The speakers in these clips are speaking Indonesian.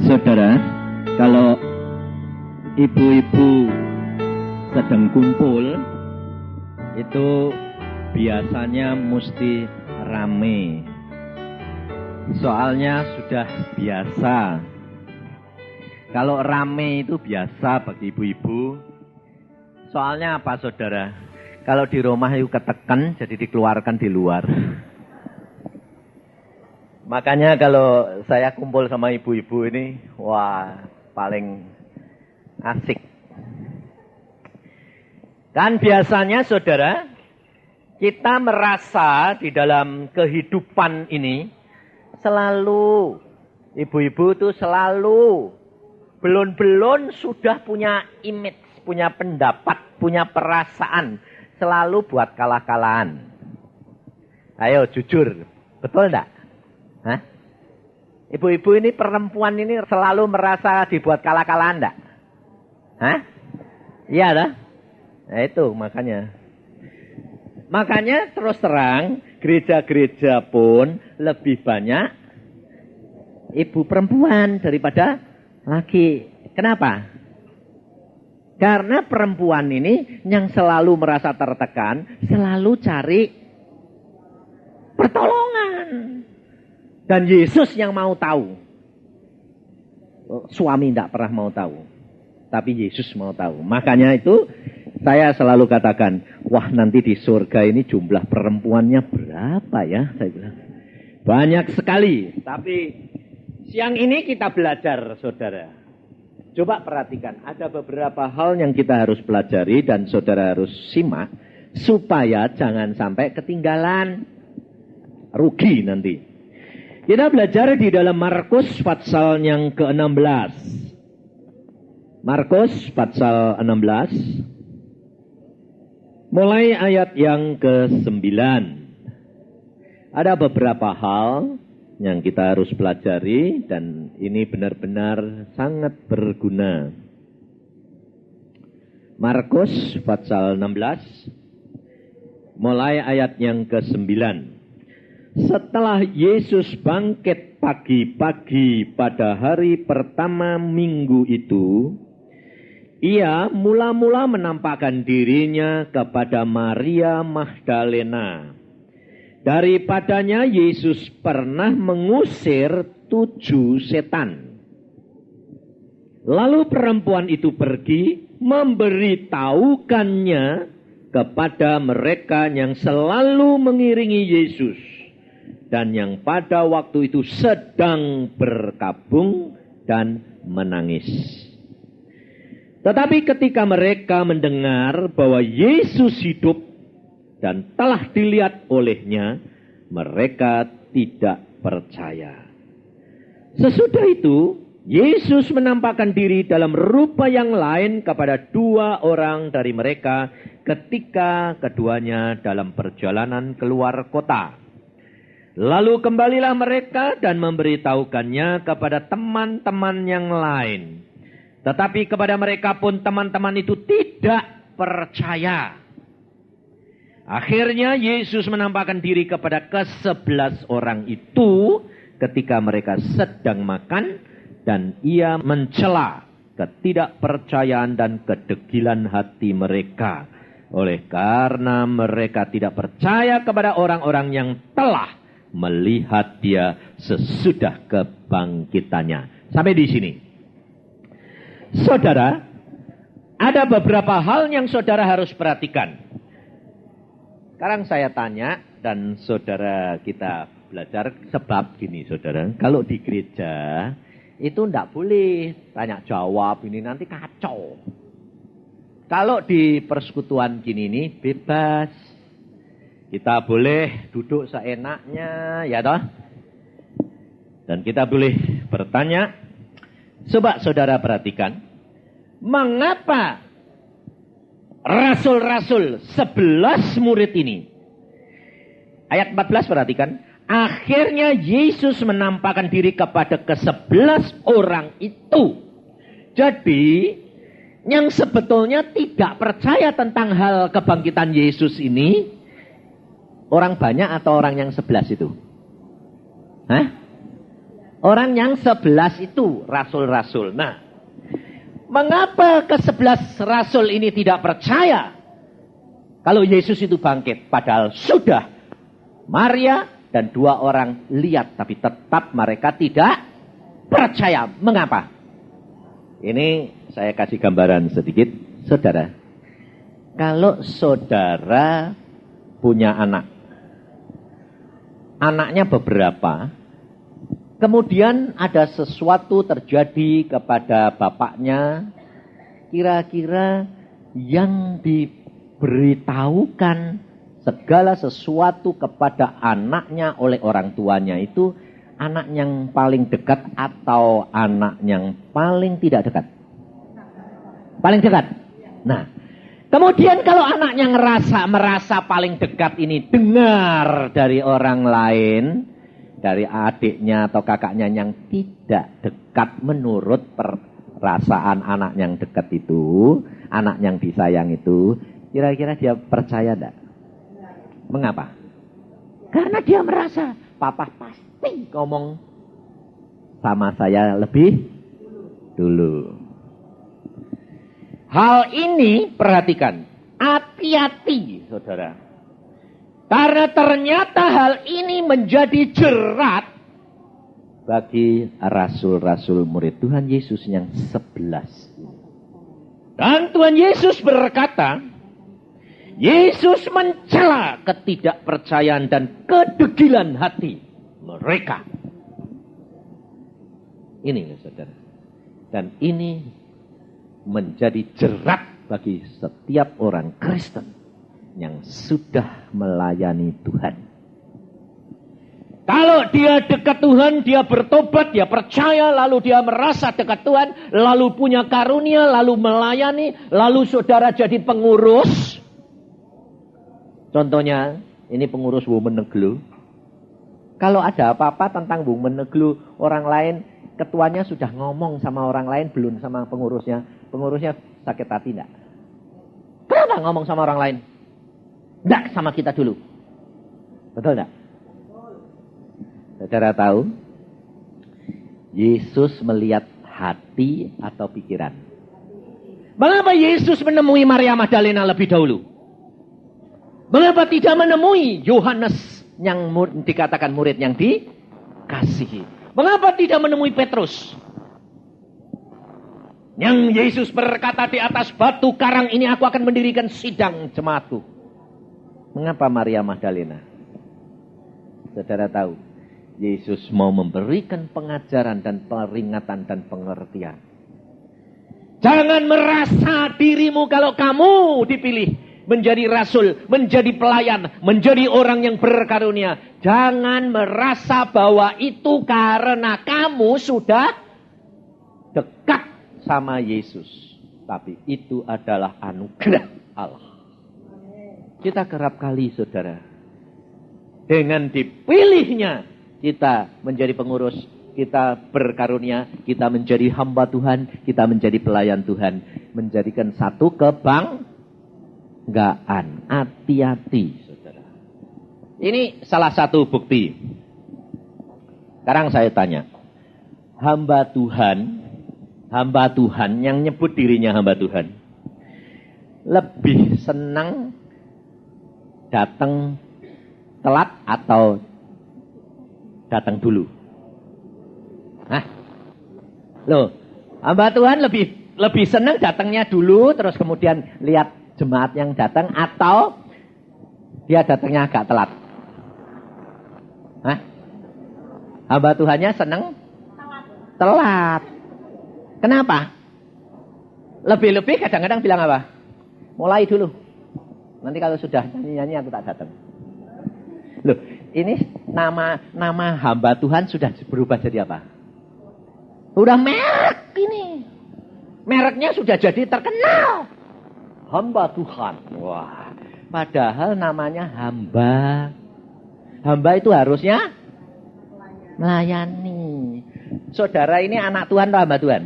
Saudara, kalau ibu-ibu sedang kumpul, itu biasanya mesti rame. Soalnya sudah biasa. Kalau rame itu biasa bagi ibu-ibu. Soalnya apa, saudara? Kalau di rumah itu ketekan, jadi dikeluarkan di luar. Makanya kalau saya kumpul sama ibu-ibu ini, wah, paling asik. Dan biasanya, saudara, kita merasa di dalam kehidupan ini, selalu, ibu-ibu itu selalu, belum sudah punya image, punya pendapat, punya perasaan, selalu buat kalah-kalahan. Ayo, jujur, betul enggak? Hah? Ibu-ibu ini, perempuan ini selalu merasa dibuat kalah-kalahan enggak? Hah? Iya dah. Nah itu makanya. Makanya terus terang, gereja-gereja pun lebih banyak ibu perempuan daripada laki. Kenapa? Karena perempuan ini yang selalu merasa tertekan, selalu cari pertolongan. Dan Yesus yang mau tahu. Suami tidak pernah mau tahu. Tapi Yesus mau tahu. Makanya itu saya selalu katakan, wah nanti di surga ini jumlah perempuannya berapa ya? Saya bilang, banyak sekali. Tapi siang ini kita belajar, saudara. Coba perhatikan, ada beberapa hal yang kita harus pelajari dan saudara harus simak. Supaya jangan sampai ketinggalan. Rugi nanti. Kita belajar di dalam Markus pasal yang ke-16. Markus pasal 16. Mulai ayat yang ke-9. Ada beberapa hal yang kita harus pelajari dan ini benar-benar sangat berguna. Markus pasal 16. Mulai ayat yang ke-9. Setelah Yesus bangkit pagi-pagi pada hari pertama minggu itu, ia mula-mula menampakkan dirinya kepada Maria Magdalena. Daripadanya Yesus pernah mengusir 7 setan. Lalu perempuan itu pergi memberitahukannya kepada mereka yang selalu mengiringi Yesus. Dan yang pada waktu itu sedang berkabung dan menangis. Tetapi ketika mereka mendengar bahwa Yesus hidup dan telah dilihat olehnya, mereka tidak percaya. Sesudah itu, Yesus menampakkan diri dalam rupa yang lain kepada 2 orang dari mereka ketika keduanya dalam perjalanan keluar kota. Lalu kembalilah mereka dan memberitahukannya kepada teman-teman yang lain. Tetapi kepada mereka pun teman-teman itu tidak percaya. Akhirnya Yesus menampakkan diri kepada ke-11 orang itu ketika mereka sedang makan. Dan ia mencela ketidakpercayaan dan kedegilan hati mereka. Oleh karena mereka tidak percaya kepada orang-orang yang telah melihat dia sesudah kebangkitannya. Sampai di sini. Saudara, ada beberapa hal yang saudara harus perhatikan. Sekarang saya tanya dan saudara kita belajar sebab gini, saudara. Kalau di gereja itu tidak boleh tanya jawab, ini nanti kacau. Kalau di persekutuan gini ini bebas. Kita boleh duduk seenaknya, ya toh? Dan kita boleh bertanya. Coba saudara perhatikan. Mengapa rasul-rasul 11 murid ini? Ayat 14 perhatikan. Akhirnya Yesus menampakkan diri kepada ke-11 orang itu. Jadi, yang sebetulnya tidak percaya tentang hal kebangkitan Yesus ini, orang banyak atau orang yang 11 itu? Hah? Orang yang 11 itu rasul-rasul. Nah, mengapa ke-11 rasul ini tidak percaya kalau Yesus itu bangkit? Padahal sudah Maria dan 2 orang lihat, tapi tetap mereka tidak percaya. Mengapa? Ini saya kasih gambaran sedikit, saudara. Kalau saudara punya anak, anaknya beberapa, kemudian ada sesuatu terjadi kepada bapaknya, kira-kira yang diberitahukan segala sesuatu kepada anaknya oleh orang tuanya itu anak yang paling dekat atau anak yang paling tidak dekat? Paling dekat. Nah, kemudian kalau anaknya merasa paling dekat ini dengar dari orang lain, dari adiknya atau kakaknya yang tidak dekat menurut perasaan anak yang dekat itu, anak yang disayang itu, kira-kira dia percaya enggak? Mengapa? Karena dia merasa papa pasti ngomong sama saya lebih dulu. Hal ini perhatikan, hati-hati saudara. Karena ternyata hal ini menjadi jerat bagi rasul-rasul murid Tuhan Yesus yang 11. Dan Tuhan Yesus berkata, Yesus mencela ketidakpercayaan dan kedegilan hati mereka. Ini saudara. Dan ini menjadi jerat bagi setiap orang Kristen yang sudah melayani Tuhan. Kalau dia dekat Tuhan, dia bertobat, dia percaya, lalu dia merasa dekat Tuhan, lalu punya karunia, lalu melayani, lalu saudara jadi pengurus. Contohnya, ini pengurus Women Neglu. Kalau ada apa-apa tentang Women Neglu, orang lain, ketuanya sudah ngomong sama orang lain, belum sama pengurusnya. Pengurusnya sakit hati enggak? Kenapa ngomong sama orang lain? Enggak, sama kita dulu. Betul enggak? Saudara tahu, Yesus melihat hati atau pikiran. Mengapa Yesus menemui Maria Magdalena lebih dahulu? Mengapa tidak menemui Yohanes yang dikatakan murid yang dikasihi? Mengapa tidak menemui Petrus? Yang Yesus berkata di atas batu karang ini aku akan mendirikan sidang jemaatku. Mengapa Maria Magdalena? Saudara tahu, Yesus mau memberikan pengajaran dan peringatan dan pengertian. Jangan merasa dirimu kalau kamu dipilih menjadi rasul, menjadi pelayan, menjadi orang yang berkarunia. Jangan merasa bahwa itu karena kamu sudah dekat sama Yesus. Tapi itu adalah anugerah Allah. Kita kerap kali saudara, dengan dipilihnya kita menjadi pengurus, kita berkarunia, kita menjadi hamba Tuhan, kita menjadi pelayan Tuhan. Menjadikan satu kebanggaan. Hati-hati saudara. Ini salah satu bukti. Sekarang saya tanya, hamba Tuhan yang nyebut dirinya hamba Tuhan, lebih senang datang telat atau datang dulu? Hah? Loh, hamba Tuhan lebih senang datangnya dulu, terus kemudian lihat jemaat yang datang, atau dia datangnya agak telat? Hah? Hamba Tuhannya senang telat. Kenapa? Lebih-lebih kadang-kadang bilang apa? Mulai dulu. Nanti kalau sudah nyanyi-nyanyi aku tak datang. Loh, ini nama hamba Tuhan sudah berubah jadi apa? Udah merek ini. Mereknya sudah jadi terkenal. Hamba Tuhan. Wah, padahal namanya hamba. Hamba itu harusnya melayani. Saudara ini anak Tuhan atau hamba Tuhan?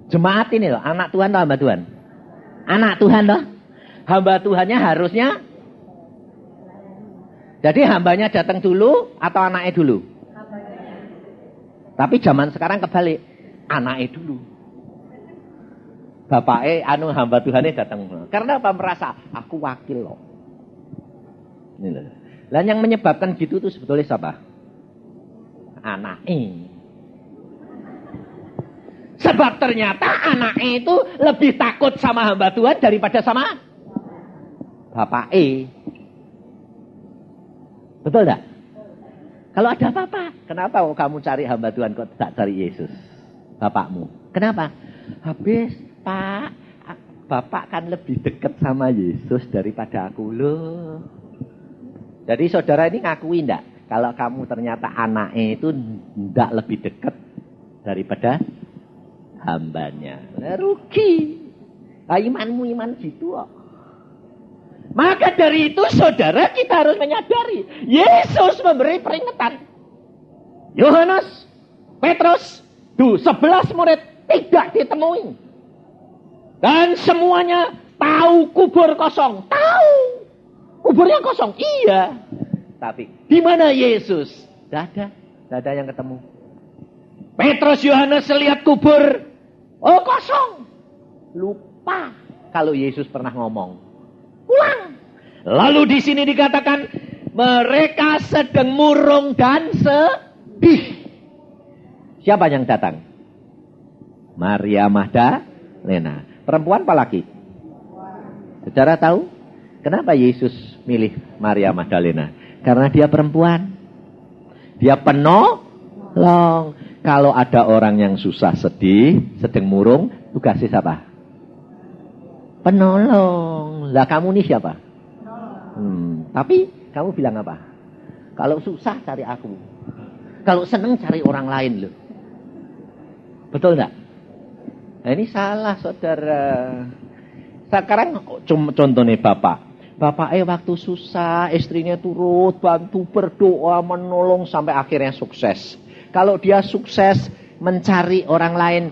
Jemaat ini loh, anak Tuhan atau hamba Tuhan? Anak Tuhan loh. Hamba Tuhannya harusnya. Jadi hambanya datang dulu atau anaknya dulu? Tapi zaman sekarang kebalik. Anaknya dulu. Bapaknya hamba Tuhannya datang. Karena apa? Merasa aku wakil loh. Ini loh. Lah yang menyebabkan gitu tuh sebetulnya siapa? Anaknya. Sebab ternyata anaknya itu lebih takut sama hamba Tuhan daripada sama bapaknya. Betul enggak? Kalau ada apa-apa, kenapa kamu cari hamba Tuhan kok tak cari Yesus? Bapakmu. Kenapa? Habis, Pak, Bapak kan lebih dekat sama Yesus daripada aku loh. Jadi saudara ini ngakui enggak? Kalau kamu ternyata anaknya itu enggak lebih dekat daripada hambanya. Nah, rugi. Nah, imanmu iman gitu kok. Maka dari itu saudara kita harus menyadari. Yesus memberi peringatan. Yohanes, Petrus, 11 murid tidak ditemui. Dan semuanya tahu kubur kosong. Tahu. Kuburnya kosong. Iya. Tapi di mana Yesus? Tidak ada yang ketemu. Petrus, Yohanes lihat kubur. Oh kosong. Lupa kalau Yesus pernah ngomong. Pulang. Lalu di sini dikatakan mereka sedang murung dan sedih. Siapa yang datang? Maria Magdalena. Perempuan apa laki? Saudara tahu kenapa Yesus milih Maria Magdalena? Karena dia perempuan. Dia penolong. Kalau ada orang yang susah sedih, sedang murung, tugasnya siapa? Penolong. Lah kamu nih siapa? Tapi kamu bilang apa? Kalau susah cari aku. Kalau seneng cari orang lain loh. Betul enggak? Nah, ini salah saudara. Sekarang contohnya bapak. Bapaknya waktu susah, istrinya turut bantu berdoa, menolong sampai akhirnya sukses. Kalau dia sukses mencari orang lain,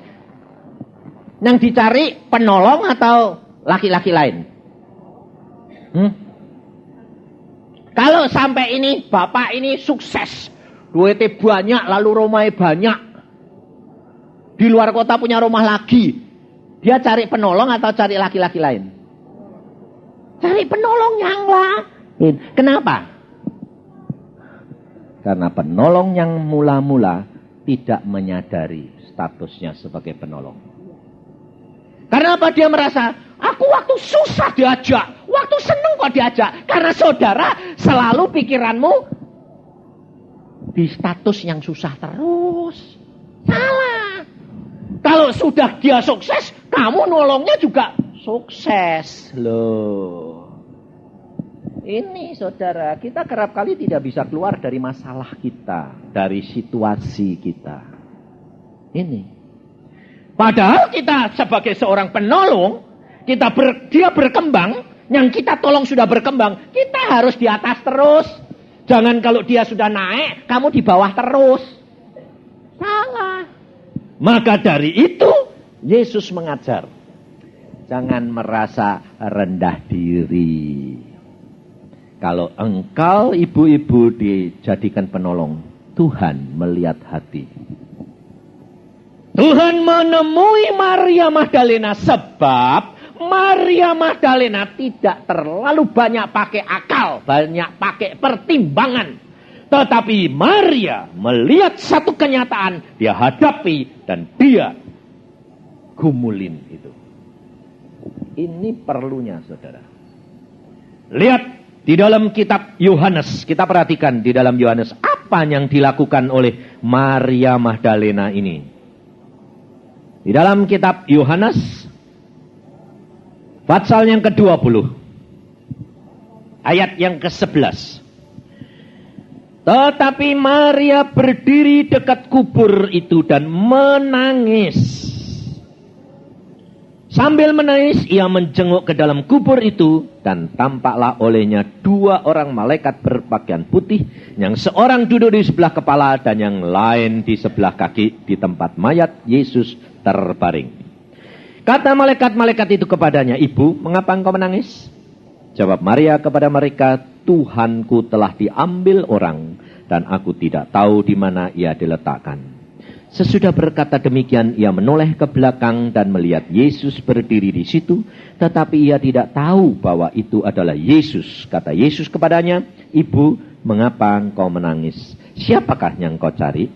yang dicari penolong atau laki-laki lain? Kalau sampai ini bapak ini sukses, duitnya banyak, lalu rumahnya banyak, di luar kota punya rumah lagi, dia cari penolong atau cari laki-laki lain? Cari penolong yang lain. Kenapa? Karena penolong yang mula-mula tidak menyadari statusnya sebagai penolong. Karena apa? Dia merasa, aku waktu susah diajak, waktu seneng kok diajak. Karena saudara selalu pikiranmu di status yang susah terus. Salah. Kalau sudah dia sukses, kamu nolongnya juga sukses. Loh. Ini saudara, kita kerap kali tidak bisa keluar dari masalah kita, dari situasi kita. Ini. Padahal kita sebagai seorang penolong, dia berkembang, yang kita tolong sudah berkembang, kita harus di atas terus. Jangan kalau dia sudah naik, kamu di bawah terus. Salah. Maka dari itu, Yesus mengajar. Jangan merasa rendah diri. Kalau engkau ibu-ibu dijadikan penolong, Tuhan melihat hati. Tuhan menemui Maria Magdalena sebab Maria Magdalena tidak terlalu banyak pakai akal, banyak pakai pertimbangan. Tetapi Maria melihat satu kenyataan, dia hadapi dan dia gumulin itu. Ini perlunya saudara. Lihat. Di dalam kitab Yohanes, kita perhatikan di dalam Yohanes, apa yang dilakukan oleh Maria Magdalena ini. Di dalam kitab Yohanes, pasal yang ke-20, ayat yang ke-11. Tetapi Maria berdiri dekat kubur itu dan menangis. Sambil menangis, ia menjenguk ke dalam kubur itu dan tampaklah olehnya 2 orang malaikat berpakaian putih, yang seorang duduk di sebelah kepala dan yang lain di sebelah kaki di tempat mayat Yesus terbaring. Kata malaikat-malaikat itu kepadanya, "Ibu, mengapa engkau menangis?" Jawab Maria kepada mereka, "Tuhanku telah diambil orang dan aku tidak tahu di mana ia diletakkan." Sesudah berkata demikian, ia menoleh ke belakang dan melihat Yesus berdiri di situ. Tetapi ia tidak tahu bahwa itu adalah Yesus. Kata Yesus kepadanya, "Ibu, mengapa engkau menangis? Siapakah yang kau cari?"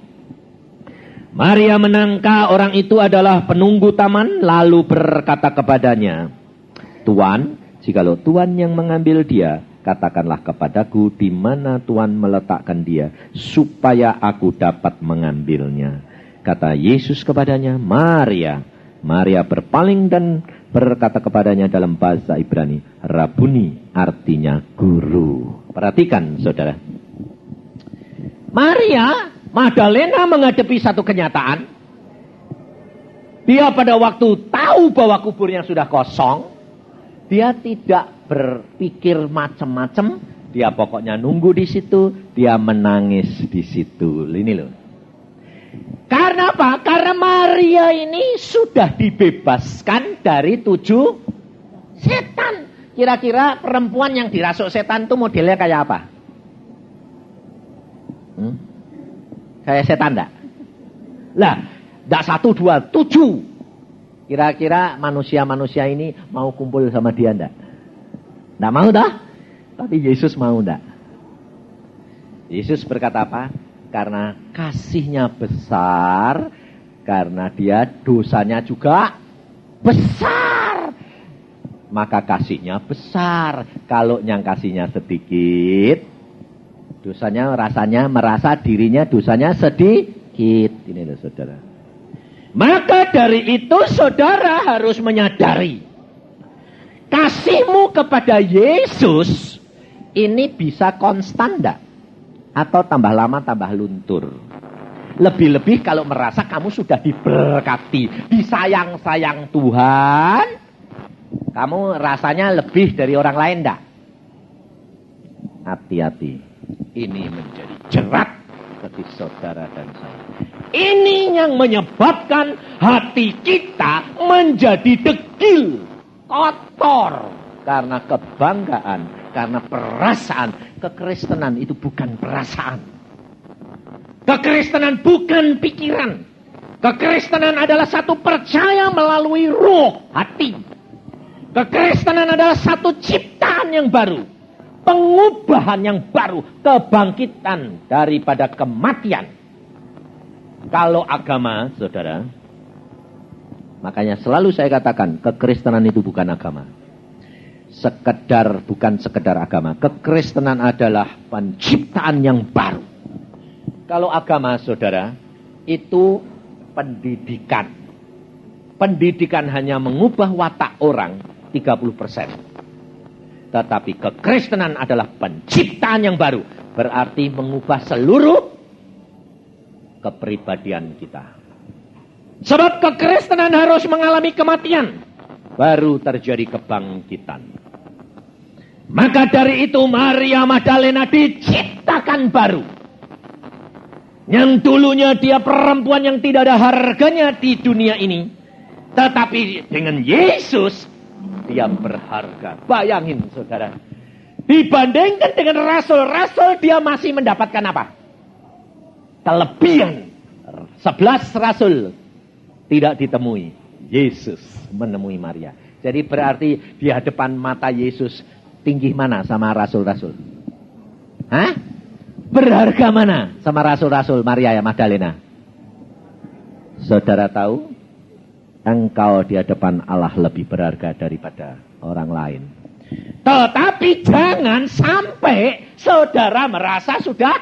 Maria menangka orang itu adalah penunggu taman, lalu berkata kepadanya, "Tuan, jikalau Tuan yang mengambil dia, katakanlah kepadaku di mana Tuan meletakkan dia, supaya aku dapat mengambilnya." Kata Yesus kepadanya, "Maria." Maria berpaling dan berkata kepadanya dalam bahasa Ibrani, "Rabuni," artinya guru. Perhatikan, saudara. Maria Magdalena menghadapi satu kenyataan. Dia pada waktu tahu bahwa kuburnya sudah kosong, dia tidak berpikir macam-macam. Dia pokoknya nunggu di situ, dia menangis di situ. Ini loh. Karena apa? Karena Maria ini sudah dibebaskan dari 7 setan. Kira-kira perempuan yang dirasuk setan itu modelnya kayak apa? Kayak setan enggak? Lah, enggak 1, 2, 7. Kira-kira manusia-manusia ini mau kumpul sama dia enggak? Enggak mau dah? Tapi Yesus mau enggak? Yesus berkata apa? Karena kasihnya besar, karena dia dosanya juga besar, maka kasihnya besar. Kalau yang kasihnya sedikit, dosanya rasanya merasa dirinya dosanya sedikit. Ini loh saudara. Maka dari itu saudara harus menyadari, kasihmu kepada Yesus ini bisa konstan enggak? Atau tambah lama tambah luntur. Lebih-lebih kalau merasa kamu sudah diberkati, disayang-sayang Tuhan, kamu rasanya lebih dari orang lain enggak? Hati-hati. Ini menjadi jerat bagi saudara dan saya. Ini yang menyebabkan hati kita menjadi degil, kotor. Karena kebanggaan, karena perasaan. Kekristenan itu bukan perasaan. Kekristenan bukan pikiran. Kekristenan adalah satu percaya melalui roh, hati. Kekristenan adalah satu ciptaan yang baru. Pengubahan yang baru. Kebangkitan daripada kematian. Kalau agama, saudara, makanya selalu saya katakan, kekristenan itu bukan agama. Bukan sekedar agama. Kekristenan adalah penciptaan yang baru. Kalau agama, saudara, itu pendidikan. Pendidikan hanya mengubah watak orang 30%. Tetapi kekristenan adalah penciptaan yang baru. Berarti mengubah seluruh kepribadian kita. Sebab kekristenan harus mengalami kematian. Baru terjadi kebangkitan. Maka dari itu Maria Magdalena diciptakan baru. Yang dulunya dia perempuan yang tidak ada harganya di dunia ini. Tetapi dengan Yesus dia berharga. Bayangin saudara. Dibandingkan dengan rasul-rasul dia masih mendapatkan apa? Kelebihan. 11 rasul tidak ditemui. Yesus menemui Maria. Jadi berarti di hadapan mata Yesus tinggi mana sama rasul-rasul? Hah? Berharga mana sama rasul-rasul Maria ya Magdalena? Saudara tahu? Engkau di hadapan Allah lebih berharga daripada orang lain. Tetapi jangan sampai saudara merasa sudah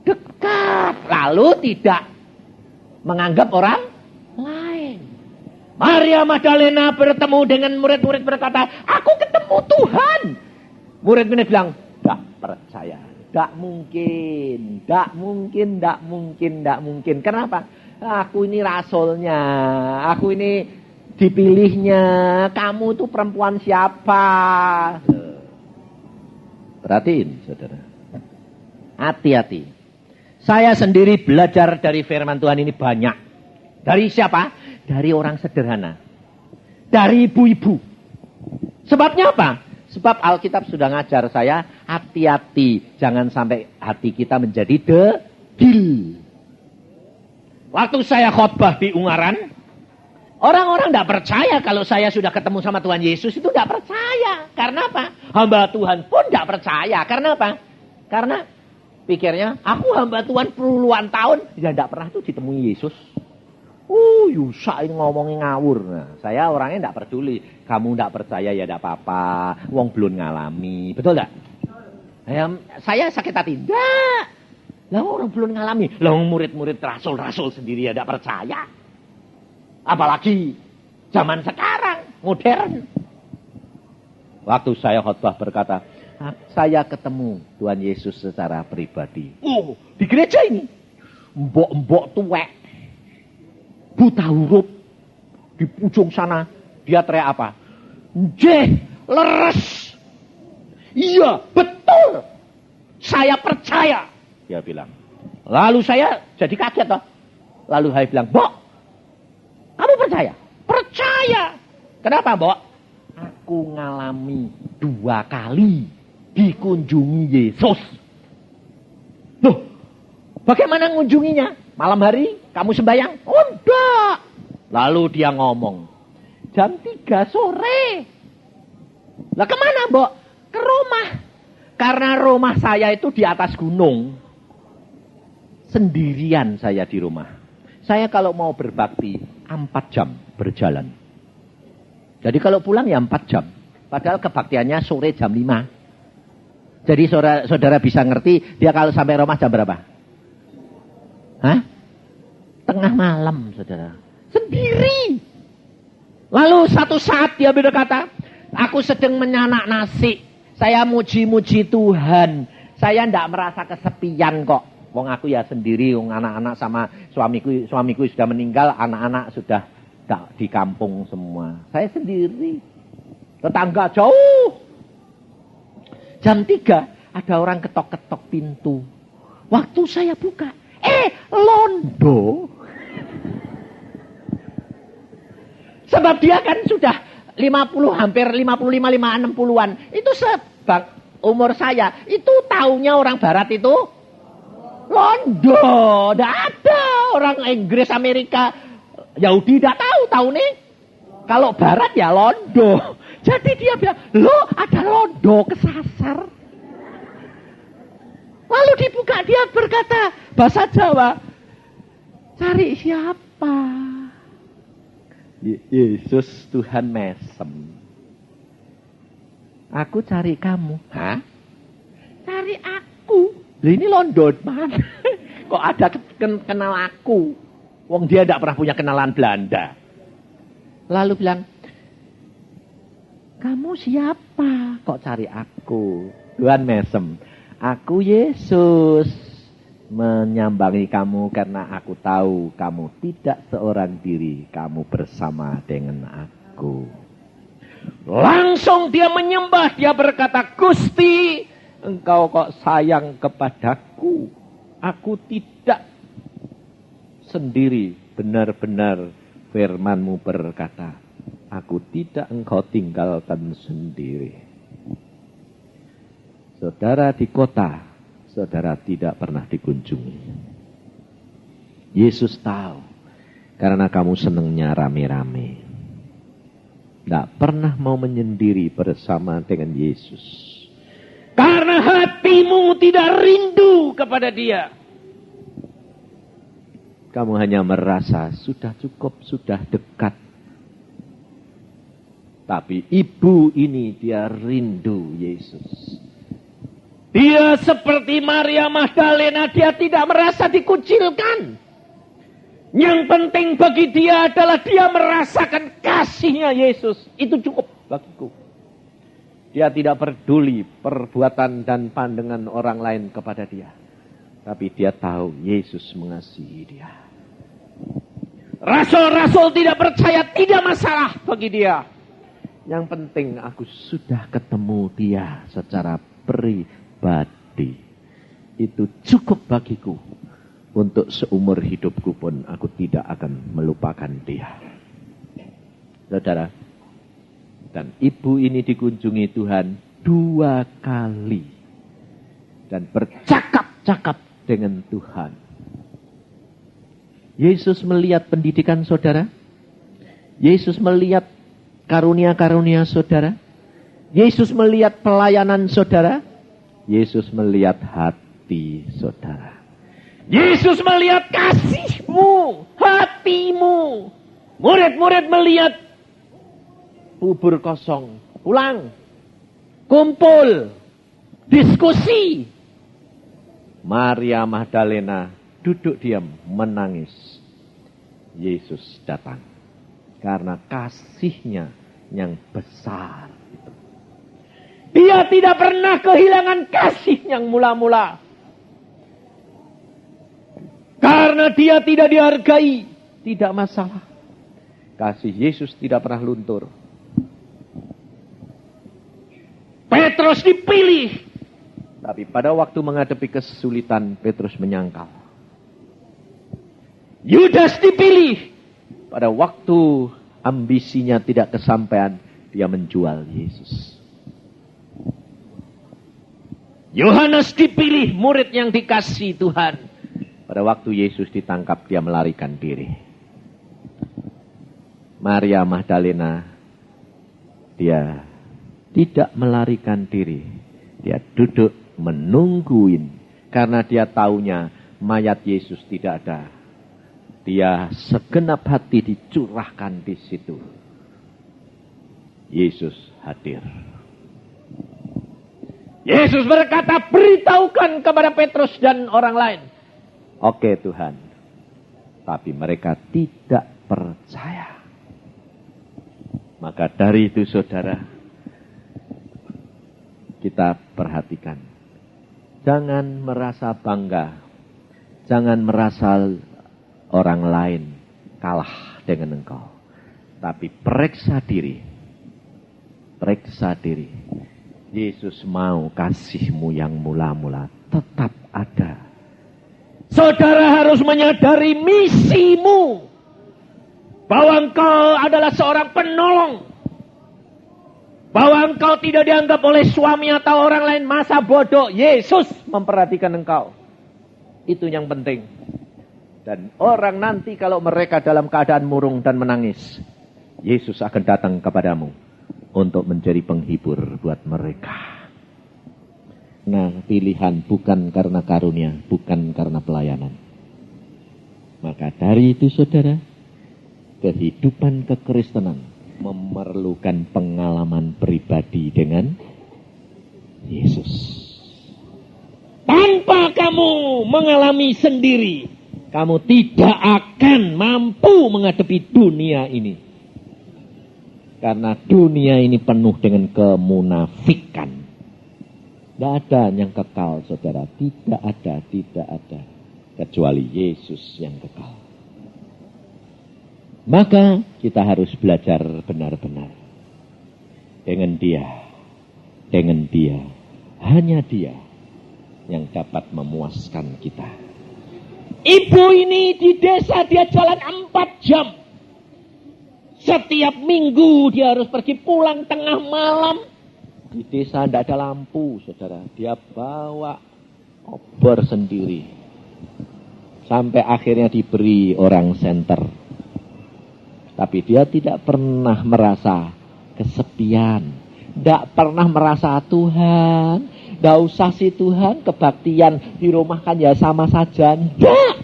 dekat. Lalu tidak menganggap orang lain. Maria Magdalena bertemu dengan murid-murid berkata, "Aku ketemu Tuhan." Murid-murid bilang, "Tidak percaya. Tidak mungkin. Tidak mungkin. Tidak mungkin. Tidak mungkin." Kenapa? Aku ini rasulnya. Aku ini dipilihnya. Kamu tuh perempuan siapa? Perhatiin, saudara. Hati-hati. Saya sendiri belajar dari firman Tuhan ini banyak. Dari siapa? Dari orang sederhana. Dari ibu-ibu. Sebabnya apa? Sebab Alkitab sudah ngajar saya, hati-hati. Jangan sampai hati kita menjadi degil. Waktu saya khotbah di Ungaran, orang-orang tidak percaya kalau saya sudah ketemu sama Tuhan Yesus, itu tidak percaya. Karena apa? Hamba Tuhan pun tidak percaya. Karena apa? Karena pikirnya, aku hamba Tuhan puluhan tahun, ya tidak pernah tuh ditemui Yesus. Yusa ini ngomongin ngawur. Nah, saya orangnya tidak peduli. Kamu tidak percaya ya tidak apa-apa. Wong belum ngalami. Betul tidak? Saya sakit hati. Tidak. Lah orang belum ngalami. Lah murid-murid rasul-rasul sendiri ya tidak percaya. Apalagi zaman sekarang, modern. Waktu saya khotbah berkata, saya ketemu Tuhan Yesus secara pribadi. Di gereja ini. Mbok-mbok tuwek. Buta huruf. Di ujung sana. Dia teriak apa? Njeh, leres. Iya, betul. Saya percaya. Dia bilang. Lalu saya jadi kaget toh. Lalu saya bilang, Mbok, kamu percaya? Percaya. Kenapa, Mbok? Aku ngalami 2 kali dikunjungi Yesus. Loh, bagaimana ngunjunginya? Malam hari kamu sembahyang? Oh, enggak. Lalu dia ngomong, jam 3 sore. Lah kemana, Mbok? Ke rumah. Karena rumah saya itu di atas gunung. Sendirian saya di rumah. Saya kalau mau berbakti 4 jam berjalan. Jadi kalau pulang ya 4 jam. Padahal kebaktiannya sore jam 5. Jadi saudara bisa ngerti dia kalau sampai rumah jam berapa? Hah? Tengah malam, saudara. Sendiri. Lalu satu saat dia berkata, aku sedang menyanak nasi. Saya muji-muji Tuhan. Saya tidak merasa kesepian kok. Wong aku ya sendiri, wong anak-anak sama suamiku sudah meninggal, anak-anak sudah di kampung semua. Saya sendiri. Tetangga jauh. Jam 3 ada orang ketok-ketok pintu. Waktu saya buka, londo. Sebab dia kan sudah 50, hampir 55, 60-an. Itu sebab umur saya. Itu taunya orang barat itu londo. Tidak ada orang Inggris, Amerika, Yahudi tidak tahu nih. Kalau barat ya londo. Jadi dia bilang, loh ada londo kesasar. Lalu dibuka, dia berkata bahasa Jawa, cari siapa? Yesus Tuhan mesem. Aku cari kamu. Hah? Cari aku. Lah ini London mana? Kok ada kenal aku? Wong dia tidak pernah punya kenalan Belanda. Lalu bilang, kamu siapa? Kok cari aku? Tuhan mesem. Aku Yesus. Menyambangi kamu karena aku tahu kamu tidak seorang diri. Kamu bersama dengan aku. Langsung dia menyembah. Dia berkata, Gusti, engkau kok sayang kepadaku. Aku tidak sendiri. Benar-benar firman-Mu berkata, aku tidak engkau tinggalkan sendiri. Saudara di kota, saudara tidak pernah dikunjungi. Yesus tahu. Karena kamu senangnya rame-rame. Tidak pernah mau menyendiri bersama dengan Yesus. Karena hatimu tidak rindu kepada Dia. Kamu hanya merasa sudah cukup, sudah dekat. Tapi ibu ini dia rindu Yesus. Dia seperti Maria Magdalena, dia tidak merasa dikucilkan. Yang penting bagi dia adalah dia merasakan kasihnya Yesus. Itu cukup bagiku. Dia tidak peduli perbuatan dan pandangan orang lain kepada dia. Tapi dia tahu Yesus mengasihi dia. Rasul-rasul tidak percaya, tidak masalah bagi dia. Yang penting aku sudah ketemu dia secara pribadi. Itu cukup bagiku. Untuk seumur hidupku pun aku tidak akan melupakan dia. Saudara, dan ibu ini dikunjungi Tuhan 2 kali. Dan bercakap-cakap dengan Tuhan. Yesus melihat pendidikan saudara. Yesus melihat karunia-karunia saudara. Yesus melihat pelayanan saudara. Yesus melihat hati saudara. Yesus melihat kasihmu, hatimu. Murid-murid melihat bubur kosong. Pulang. Kumpul. Diskusi. Maria Magdalena duduk diam, menangis. Yesus datang. Karena kasihnya yang besar. Dia tidak pernah kehilangan kasih yang mula-mula. Karena dia tidak dihargai. Tidak masalah. Kasih Yesus tidak pernah luntur. Petrus dipilih. Tapi pada waktu menghadapi kesulitan, Petrus menyangkal. Yudas dipilih. Pada waktu ambisinya tidak kesampaian, dia menjual Yesus. Yohanes dipilih, murid yang dikasih Tuhan. Pada waktu Yesus ditangkap, dia melarikan diri. Maria Magdalena, dia tidak melarikan diri. Dia duduk menungguin. Karena dia taunya mayat Yesus tidak ada. Dia segenap hati dicurahkan di situ. Yesus hadir. Yesus berkata, beritahukan kepada Petrus dan orang lain. Oke Tuhan. Tapi mereka tidak percaya. Maka dari itu saudara, kita perhatikan. Jangan merasa bangga. Jangan merasa orang lain kalah dengan engkau. Tapi periksa diri. Periksa diri. Yesus mau kasihmu yang mula-mula tetap ada. Saudara harus menyadari misimu. Bahwa engkau adalah seorang penolong. Bahwa engkau tidak dianggap oleh suami atau orang lain masa bodoh. Yesus memperhatikan engkau. Itu yang penting. Dan orang nanti kalau mereka dalam keadaan murung dan menangis, Yesus akan datang kepadamu untuk menjadi penghibur buat mereka. Nah, pilihan bukan karena karunia, bukan karena pelayanan. Maka dari itu saudara, kehidupan kekristenan memerlukan pengalaman pribadi dengan Yesus. Tanpa kamu mengalami sendiri, kamu tidak akan mampu menghadapi dunia ini. Karena dunia ini penuh dengan kemunafikan. Tidak ada yang kekal, saudara. Tidak ada. Kecuali Yesus yang kekal. Maka kita harus belajar benar-benar. Dengan dia. Hanya dia yang dapat memuaskan kita. Ibu ini di desa dia jalan 4 jam. Setiap minggu dia harus pergi pulang tengah malam. Di desa tidak ada lampu, saudara. Dia bawa obor sendiri. Sampai akhirnya diberi orang senter. Tapi dia tidak pernah merasa kesepian. Tidak pernah merasa Tuhan. Tidak usah sih Tuhan, kebaktian di rumah kan ya sama saja. Tidak.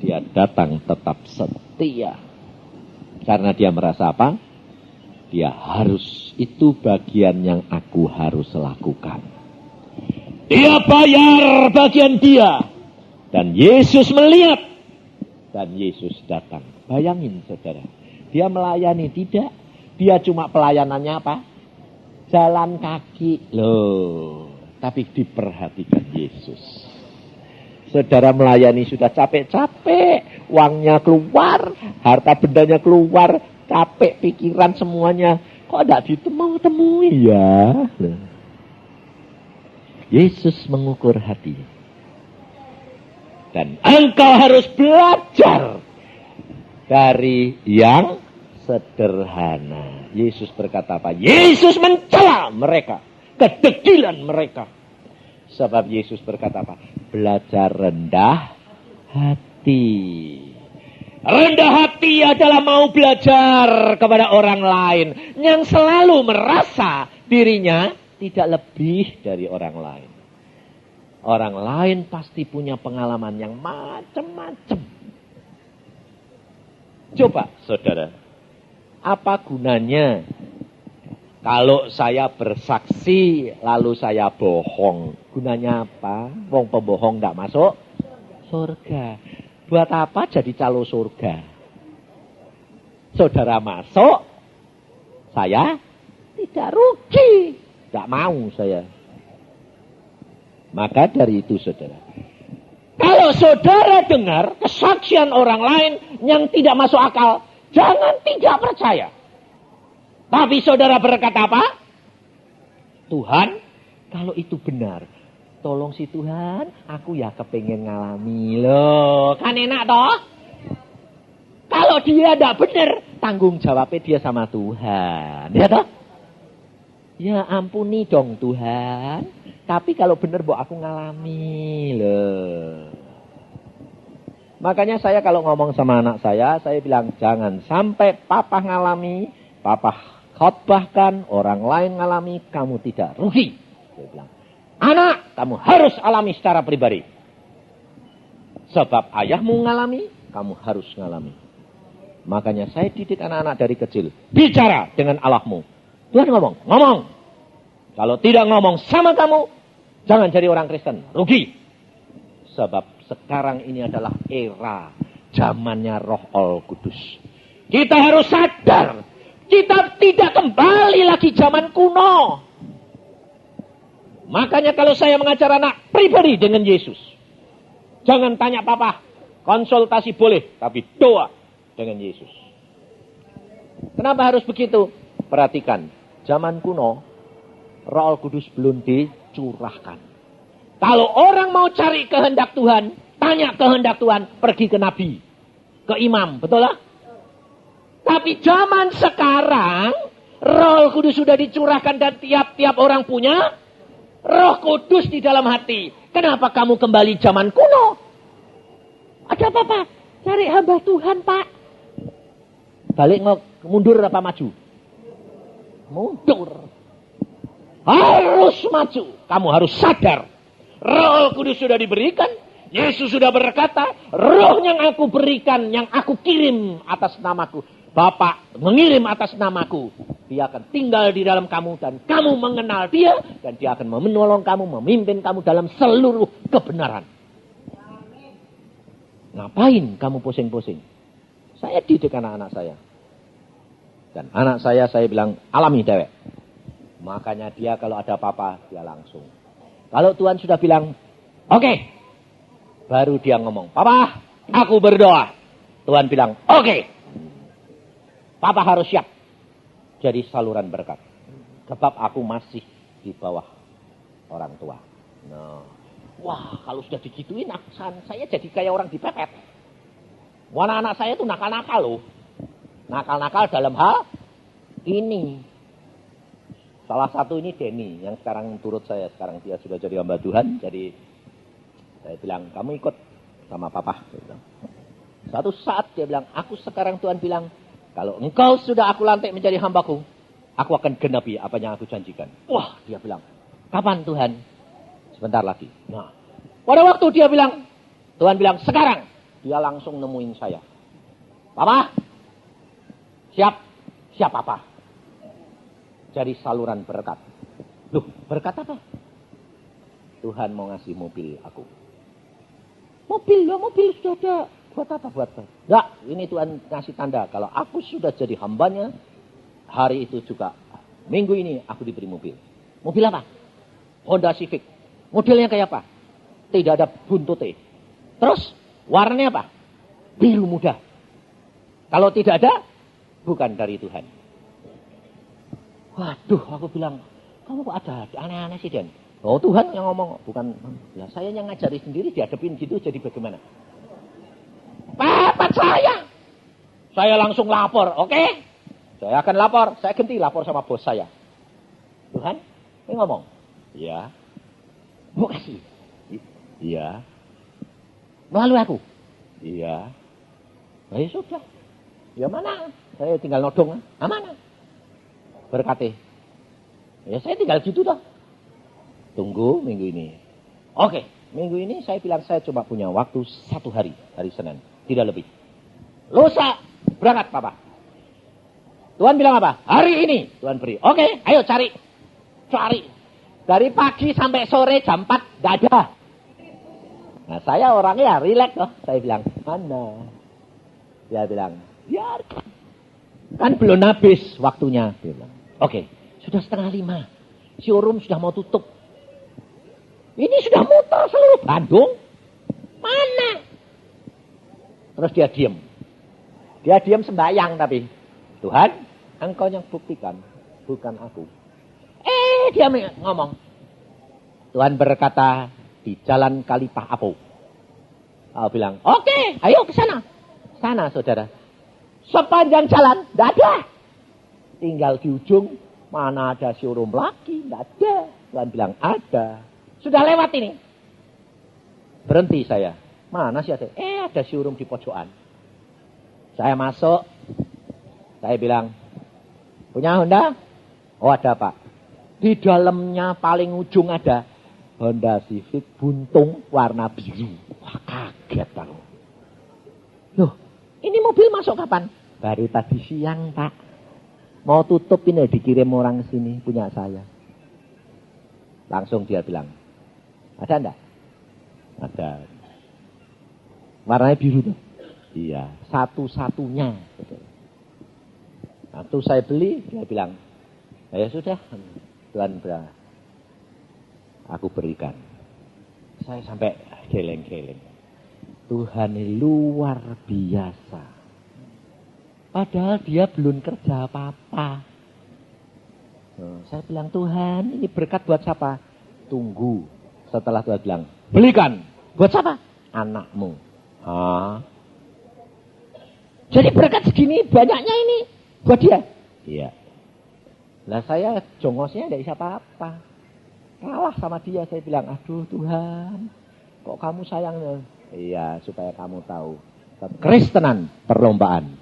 Dia datang tetap setia. Karena dia merasa apa? Dia harus, itu bagian yang aku harus lakukan. Dia bayar bagian dia. Dan Yesus melihat. Dan Yesus datang. Bayangin saudara. Dia melayani, tidak. Dia cuma pelayanannya apa? Jalan kaki. Loh. Tapi diperhatikan Yesus. Saudara melayani sudah capek-capek. Uangnya keluar. Harta bendanya keluar. Capek pikiran semuanya. Kok tidak ditemui ya? Yesus mengukur hati. Dan engkau harus belajar. Dari yang sederhana. Yesus berkata apa? Yesus mencela mereka. Kedegilan mereka. Sebab Yesus berkata apa? Belajar rendah hati. Rendah hati adalah mau belajar kepada orang lain. Yang selalu merasa dirinya tidak lebih dari orang lain. Orang lain pasti punya pengalaman yang macam-macam. Coba saudara, apa gunanya kalau saya bersaksi lalu saya bohong? Gunanya apa? Wong pembohong tidak masuk surga. Buat apa jadi calo surga? Saudara masuk, saya tidak rugi. Tidak mau saya. Maka dari itu saudara, kalau saudara dengar kesaksian orang lain yang tidak masuk akal, jangan tidak percaya. Tapi saudara berkata apa? Tuhan, kalau itu benar, tolong si Tuhan, aku ya kepengen ngalami loh. Kan enak toh? Kalau dia tidak benar, tanggung jawabnya dia sama Tuhan. Ya toh? Ya ampuni dong Tuhan. Tapi kalau benar bu aku ngalami loh. Makanya saya kalau ngomong sama anak saya bilang jangan sampai papa ngalami, papa khotbahkan, orang lain ngalami, kamu tidak rugi. Saya bilang, anak, kamu harus alami secara pribadi. Sebab ayahmu ngalami, kamu harus ngalami. Makanya saya didik anak-anak dari kecil. Bicara dengan Allahmu. Tuhan ngomong. Kalau tidak ngomong sama kamu, jangan jadi orang Kristen. Rugi. Sebab sekarang ini adalah era zamannya Roh Al-Kudus. Kita harus sadar. Kita tidak kembali lagi zaman kuno. Makanya kalau saya mengajar anak pribadi dengan Yesus. Jangan tanya papa. Konsultasi boleh. Tapi doa dengan Yesus. Kenapa harus begitu? Perhatikan. Zaman kuno. Roh Kudus belum dicurahkan. Kalau orang mau cari kehendak Tuhan. Tanya kehendak Tuhan. Pergi ke Nabi. Ke imam. Betul lah? Tapi zaman sekarang. Roh Kudus sudah dicurahkan. Dan tiap-tiap orang punya Roh Kudus di dalam hati. Kenapa kamu kembali zaman kuno? Ada apa-apa? Cari hamba Tuhan, Pak. Balik mundur apa maju? Mundur. Harus maju. Kamu harus sadar. Roh Kudus sudah diberikan. Yesus sudah berkata, roh yang aku berikan, yang aku kirim atas namaku. Bapak mengirim atas namaku. Dia akan tinggal di dalam kamu dan kamu mengenal dia. Dan dia akan menolong kamu, memimpin kamu dalam seluruh kebenaran. Ngapain kamu pusing-pusing? Saya didik anak-anak saya. Dan anak saya bilang, alami dewek. Makanya dia kalau ada apa-apa, dia langsung. Kalau Tuhan sudah bilang, oke. Baru dia ngomong, Papa, aku berdoa. Tuhan bilang, oke. Papa harus siap. Jadi saluran berkat. Sebab aku masih di bawah orang tua. Nah, wah, kalau sudah digituin, saya jadi kayak orang dipepet. Anak-anak saya tuh nakal-nakal loh. Nakal-nakal dalam hal ini. Salah satu ini Denny, yang sekarang turut saya. Sekarang dia sudah jadi hamba Tuhan. Jadi saya bilang, kamu ikut sama papa. Satu saat dia bilang, aku sekarang Tuhan bilang, kalau engkau sudah aku lantik menjadi hambaku, aku akan genapi apa yang aku janjikan. Wah, dia bilang, kapan Tuhan? Sebentar lagi. Nah, pada waktu dia bilang, Tuhan bilang, sekarang. Dia langsung nemuin saya. Papa, siap apa? Jadi saluran berkat. Loh, berkat apa? Tuhan mau ngasih mobil aku. Mobil sudah ada. Buat apa? Enggak, ini Tuhan ngasih tanda. Kalau aku sudah jadi hambanya, hari itu juga, minggu ini aku diberi mobil. Mobil apa? Honda Civic. Modelnya kayak apa? Tidak ada buntutnya. Terus, warnanya apa? Biru muda. Kalau tidak ada, bukan dari Tuhan. Waduh, aku bilang, kamu kok ada aneh-aneh sih, Den? Oh, Tuhan yang ngomong, bukan. Ya, saya yang ngajari sendiri, dihadapin gitu, jadi bagaimana? Pepet saya langsung lapor, oke? Saya akan lapor, saya ganti lapor sama bos saya. Tuhan, ini ngomong. Iya. Mau kasih? Iya. Melalui aku? Iya. Ya sudah. Ya mana? Saya tinggal nodong. Mana? Berkati. Ya saya tinggal gitu toh. Tunggu minggu ini. Oke, minggu ini saya bilang saya cuma punya waktu 1 hari. Hari Senin. Tidak lebih. Lusa berangkat Papa. Tuhan bilang apa? Hari ini Tuhan beri. Oke, ayo cari. Dari pagi sampai sore jam 4 tidak ada. Nah saya orangnya rileks loh. Saya bilang, mana? Dia bilang, biarkan. Kan belum habis waktunya. Dia bilang, oke, sudah 4:30. Showroom sudah mau tutup. Ini sudah muter seluruh Bandung. Mana? Terus dia diam. Dia diam sembahyang tapi. Tuhan, engkau yang buktikan. Bukan aku. Dia ngomong. Tuhan berkata di jalan Kalipah Apo. Aku bilang, oke, ayo ke sana. Sana saudara. Sepanjang jalan, tidak ada. Tinggal di ujung, mana ada showroom lagi, tidak ada. Tuhan bilang, ada. Sudah lewat ini. Berhenti saya. Mana sih ada? Ada showroom di pojokan. Saya masuk. Saya bilang, punya Honda? Oh ada Pak. Di dalamnya paling ujung ada Honda Civic buntung warna biru. Wah kaget aku. Loh, ini mobil masuk kapan? Baru tadi siang Pak. Mau tutup ini dikirim orang sini punya saya. Langsung dia bilang, ada enggak? Ada. Warnanya biru tuh. Iya, satu-satunya. Nah, itu saya beli, dia bilang, ya sudah, Tuhan aku berikan. Saya sampai geleng-geleng. Tuhan ini luar biasa. Padahal dia belum kerja apa-apa. Saya bilang, Tuhan ini berkat buat siapa? Tunggu. Setelah Tuhan bilang, belikan. Buat siapa? Anakmu. Jadi berkat segini banyaknya ini buat dia. Iya. Lah saya jongosnya tidak bisa apa-apa. Kalah sama dia. Saya bilang, aduh Tuhan, kok kamu sayang? Iya, supaya kamu tahu. Kekristenan perlombaan.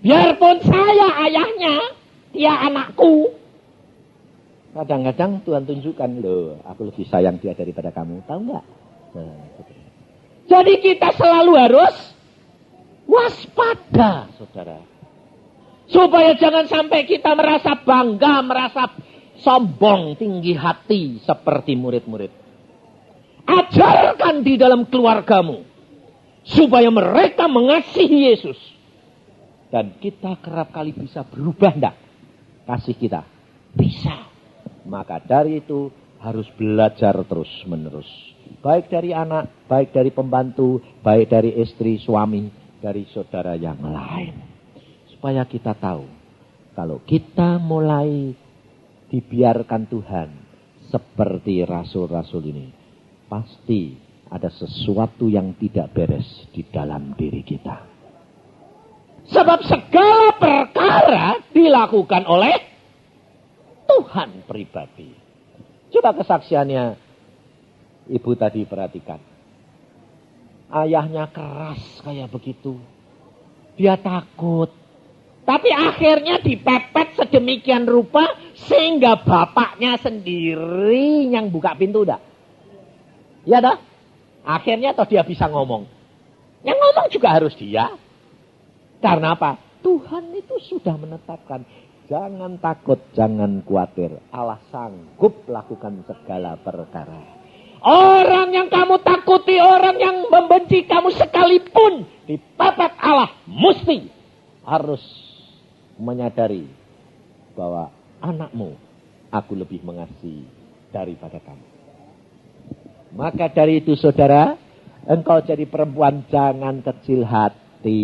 Biarpun saya ayahnya, dia anakku. Kadang-kadang Tuhan tunjukkan, loh, aku lebih sayang dia daripada kamu. Tahu nggak? Jadi kita selalu harus waspada, saudara. Supaya jangan sampai kita merasa bangga, merasa sombong, tinggi hati seperti murid-murid. Ajarkan di dalam keluargamu. Supaya mereka mengasihi Yesus. Dan kita kerap kali bisa berubah enggak? Kasih kita. Bisa. Maka dari itu harus belajar terus menerus. Baik dari anak, baik dari pembantu, baik dari istri, suami, dari saudara yang lain. Supaya kita tahu, kalau kita mulai dibiarkan Tuhan seperti rasul-rasul ini, pasti ada sesuatu yang tidak beres di dalam diri kita. Sebab segala perkara dilakukan oleh Tuhan pribadi. Coba kesaksiannya ibu tadi perhatikan. Ayahnya keras kayak begitu. Dia takut. Tapi akhirnya dipepet sedemikian rupa sehingga bapaknya sendiri yang buka pintu dah. Ya dah. Akhirnya toh dia bisa ngomong. Yang ngomong juga harus dia. Karena apa? Tuhan itu sudah menetapkan. Jangan takut, jangan khawatir. Allah sanggup lakukan segala perkara. Orang yang kamu takuti, orang yang membenci kamu sekalipun dipepet Allah, mesti harus menyadari bahwa anakmu aku lebih mengasihi daripada kamu. Maka dari itu saudara, engkau jadi perempuan jangan kecil hati.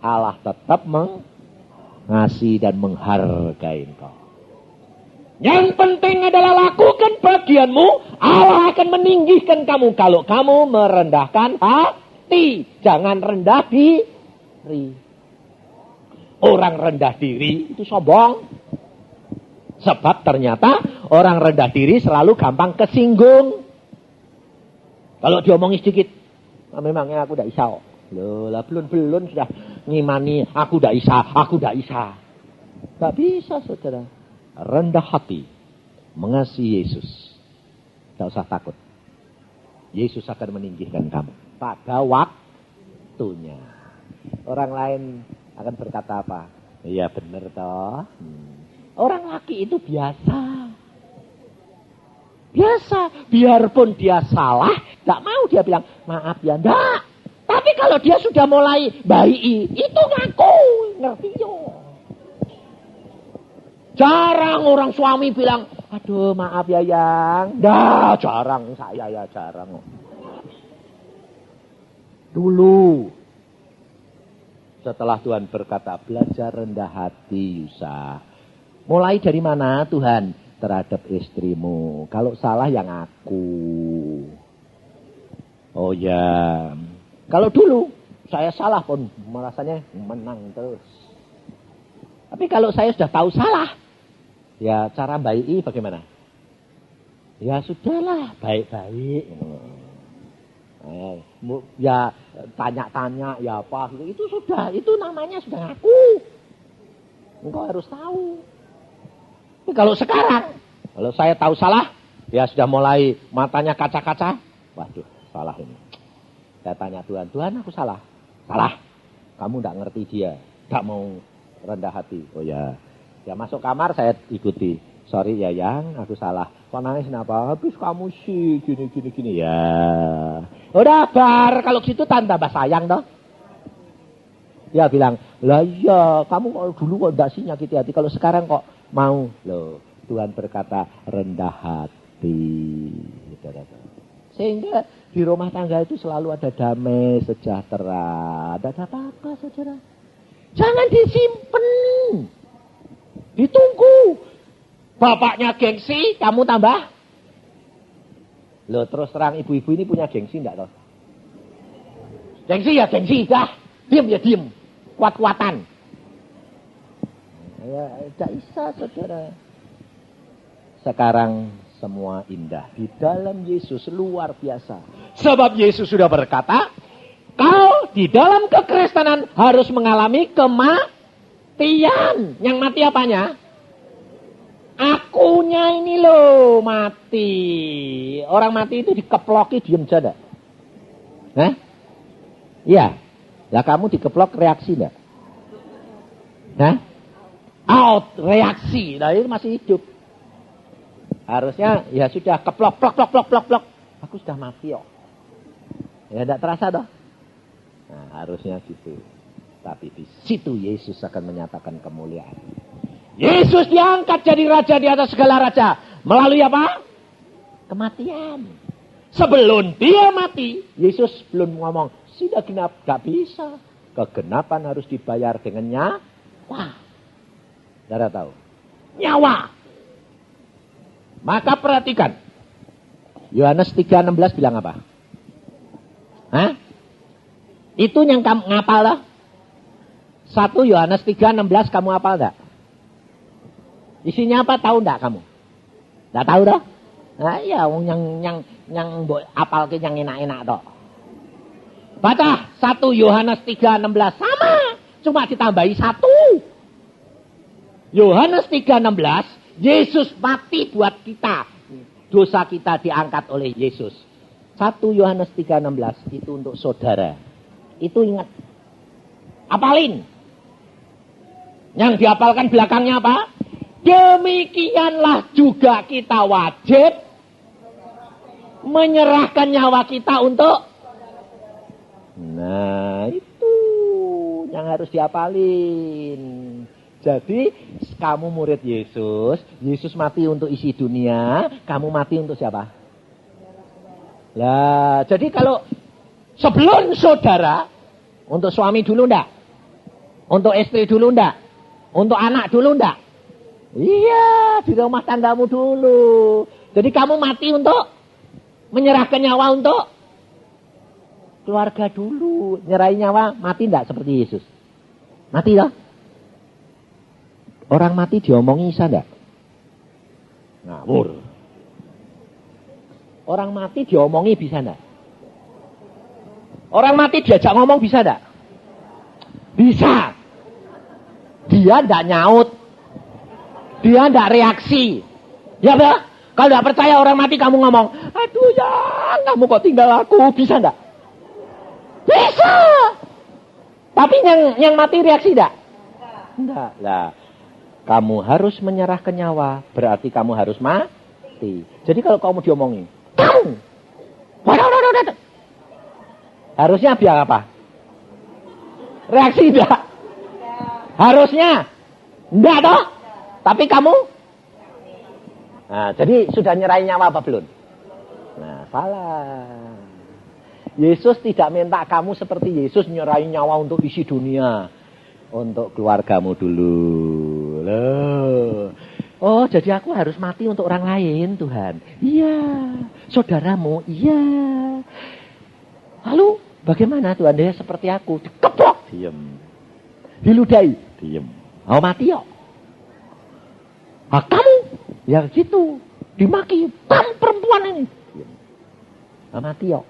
Allah tetap mengasihi dan menghargai engkau. Yang penting adalah lakukan bagianmu, Allah akan meninggikan kamu kalau kamu merendahkan hati. Jangan rendah diri. Orang rendah diri itu sombong. Sebab ternyata orang rendah diri selalu gampang kesinggung. Kalau diomongi sedikit, memangnya aku tidak bisa. Loh, lah belum sudah ngimani, aku ndak isa. Nggak bisa, saudara. Rendah hati, mengasihi Yesus. Nggak usah takut. Yesus akan meninggikan kamu pada waktunya. Orang lain akan berkata apa? Iya benar toh. Orang laki itu biasa. Biarpun dia salah, nggak mau dia bilang maaf ya, enggak. Tapi kalau dia sudah mulai baik, itu ngaku, ngerti yo. Jarang orang suami bilang, aduh maaf ya yang, dah jarang, saya ya jarang. Dulu, setelah Tuhan berkata, belajar rendah hati Yusa. Mulai dari mana Tuhan? Terhadap istrimu. Kalau salah yang aku. Oh ya. Kalau dulu saya salah pun merasanya menang terus. Tapi kalau saya sudah tahu salah, ya cara baiki bagaimana? Ya sudahlah, baik-baik. Ya tanya-tanya, ya apa itu sudah, itu namanya sudah ngaku. Engkau harus tahu. Tapi kalau sekarang, kalau saya tahu salah, ya sudah mulai matanya kaca-kaca. Waduh, salah ini. Saya tanya Tuhan, Tuhan aku salah. Salah. Kamu tidak ngerti dia. Tidak mau rendah hati. Oh ya. Ya masuk kamar saya ikuti. Sorry ya yang, aku salah. Kok nangis kenapa? Habis kamu sih gini. Ya. Udah bar, kalau gitu tambah sayang toh. Ya bilang, lah iya, kamu kalau dulu kok enggak sih nyakiti hati. Kalau sekarang kok mau. Loh, Tuhan berkata rendah hati. Sehingga di rumah tangga itu selalu ada damai, sejahtera. Tidak ada apa-apa, saudara. Jangan disimpan. Ditunggu. Bapaknya gengsi, kamu tambah. Loh, terus terang ibu-ibu ini punya gengsi enggak toh? Gengsi ya gengsi, dah. Diam ya diam. Kuat-kuatan. Ya, tidak bisa, saudara. Sekarang semua indah. Di dalam Yesus luar biasa. Sebab Yesus sudah berkata, kau di dalam kekristenan harus mengalami kematian. Yang mati apanya? Akunya ini loh mati. Orang mati itu dikeploki diam saja. Hah? Iya. Lah kamu dikeplok reaksi enggak? Hah? Out reaksi. Nah itu masih hidup. Harusnya ya sudah keplok plok. Aku sudah mati kok. Ya enggak terasa toh. Nah, harusnya gitu. Tapi di situ Yesus akan menyatakan kemuliaan. Yesus diangkat jadi raja di atas segala raja. Melalui apa? Kematian. Sebelum dia mati, Yesus belum ngomong, sudah genap, gak bisa. Kegenapan harus dibayar dengan nyawa. Saudara tahu? Nyawa. Maka perhatikan. Yohanes 3:16 bilang apa? Hah? Itu yang kamu ngapal lah. 1 Yohanes 3:16 kamu hafal enggak? Isinya apa tahu enggak kamu? Enggak tahu dah? Nah iya yang apal ke yang enak-enak toh. Baca 1 Yohanes 3:16 sama, cuma ditambahi 1. Yohanes 3:16, Yesus mati buat kita. Dosa kita diangkat oleh Yesus. 1 Yohanes 3:16 itu untuk saudara. Itu ingat. Apalin. Yang dihafalkan belakangnya apa? Demikianlah juga kita wajib menyerahkan nyawa kita untuk. Nah itu yang harus dihafalin. Jadi kamu murid Yesus. Yesus mati untuk isi dunia. Kamu mati untuk siapa? Lah jadi kalau sebelum saudara, untuk suami dulu ndak? Untuk istri dulu ndak? Untuk anak dulu ndak? Iya, di rumah tanggamu dulu. Jadi kamu mati untuk menyerahkan nyawa untuk keluarga dulu. Nyerahin nyawa, mati enggak seperti Yesus? Mati loh. Orang mati diomongi bisa enggak? Ngawur. Orang mati diomongi bisa enggak? Orang mati diajak ngomong bisa enggak? Bisa. Dia enggak nyaut. Dia enggak reaksi. Ya betul? Kalau enggak percaya orang mati kamu ngomong, aduh ya, kamu kok tinggal aku, bisa enggak? Bisa. Tapi yang mati reaksi enggak? Enggak. Lah, kamu harus menyerah ke nyawa, berarti kamu harus mati. Jadi kalau kamu diomongin, kamu, harusnya biar apa? Reaksi enggak? Harusnya enggak toh? Tapi kamu? Nah, jadi sudah nyerahin nyawa apa belum? Nah, salah. Yesus tidak minta kamu seperti Yesus nyerahin nyawa untuk isi dunia. Untuk keluargamu dulu. Loh. Oh, jadi aku harus mati untuk orang lain, Tuhan. Iya. Saudaramu, iya. Lalu, bagaimana Tuhan? Dia seperti aku. Dikeplok. Diam. Diludahi. Diam. Oh, mati yuk. Nah, kamu. Ya gitu. Dimaki. Kamu perempuan ini. Diam. Nah, mati yuk.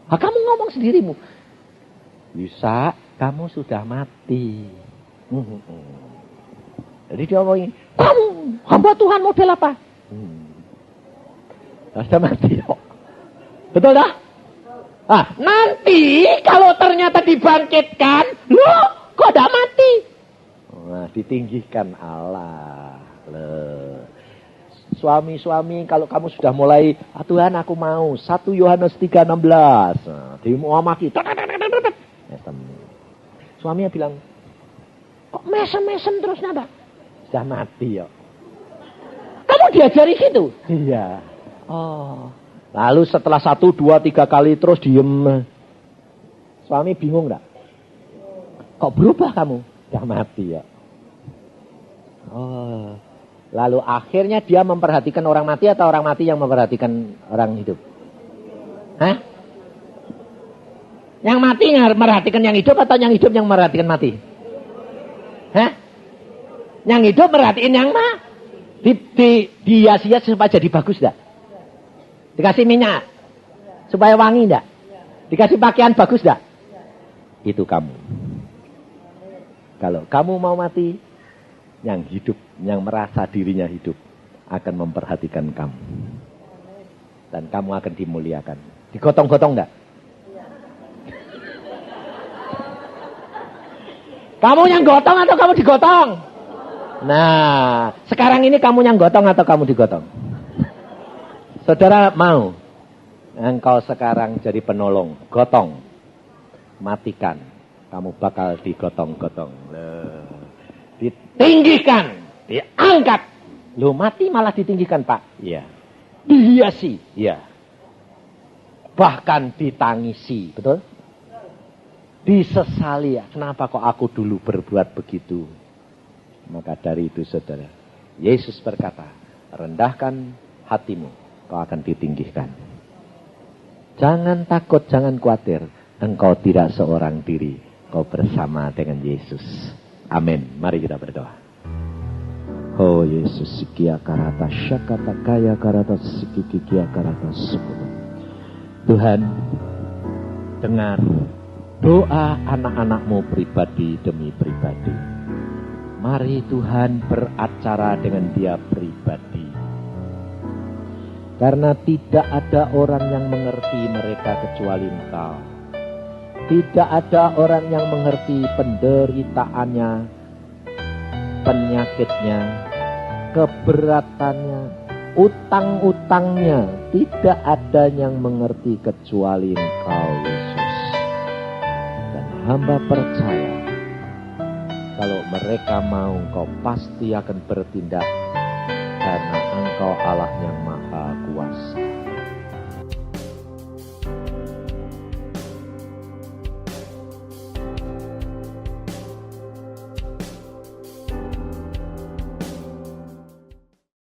Nah, kamu ngomong sendirimu. Bisa, kamu sudah mati. Jadi dia ngomongin, kamu hamba Tuhan model apa? Sudah mati kok. Betul dah? Ah, nanti kalau ternyata dibangkitkan, loh kok tidak mati? Nah, ditinggikan Allah. Loh. Suami-suami kalau kamu sudah mulai, Tuhan aku mau 1 Yohanes 3:16. Nah, dimaki. Suaminya bilang, kok mesem-mesem terus nada? Sudah mati ya. Kamu diajari gitu? Iya. Oh. Lalu setelah 1, 2, 3 kali terus diem. Suami bingung enggak? Kok berubah kamu? Sudah mati ya. Oh. Lalu akhirnya dia memperhatikan orang mati atau orang mati yang memperhatikan orang hidup? Hah? Yang mati memperhatikan yang hidup atau yang hidup yang memperhatikan mati? Hah? Yang hidup merhatiin yang mah dihias-hias supaya jadi bagus enggak? Dikasih minyak supaya wangi enggak? Dikasih pakaian bagus enggak? Itu kamu. Kalau kamu mau mati, yang hidup, yang merasa dirinya hidup akan memperhatikan kamu. Dan kamu akan dimuliakan. Digotong-gotong enggak? Kamu yang gotong atau kamu digotong? Nah, sekarang ini kamu yang gotong atau kamu digotong? Saudara mau? Engkau sekarang jadi penolong. Gotong. Matikan. Kamu bakal digotong-gotong. Ditinggikan. Diangkat. Loh, mati malah ditinggikan, Pak. Iya. Dihiasi. Iya. Bahkan ditangisi. Betul? Disesali ya, kenapa kok aku dulu berbuat begitu? Maka dari itu saudara, Yesus berkata, rendahkan hatimu, kau akan ditinggikan. Jangan takut, jangan khawatir, engkau tidak seorang diri, kau bersama dengan Yesus. Amin. Mari kita berdoa. Oh Yesus, sikia karata syakata kaya karata sikikia karata sukutu. Tuhan, dengar doa anak-anakmu pribadi demi pribadi. Mari Tuhan beracara dengan dia pribadi. Karena tidak ada orang yang mengerti mereka kecuali Engkau. Tidak ada orang yang mengerti penderitaannya, penyakitnya, keberatannya, utang-utangnya. Tidak ada yang mengerti kecuali Engkau, Yesus. Hamba percaya kalau mereka mau, Engkau pasti akan bertindak karena Engkau Allah yang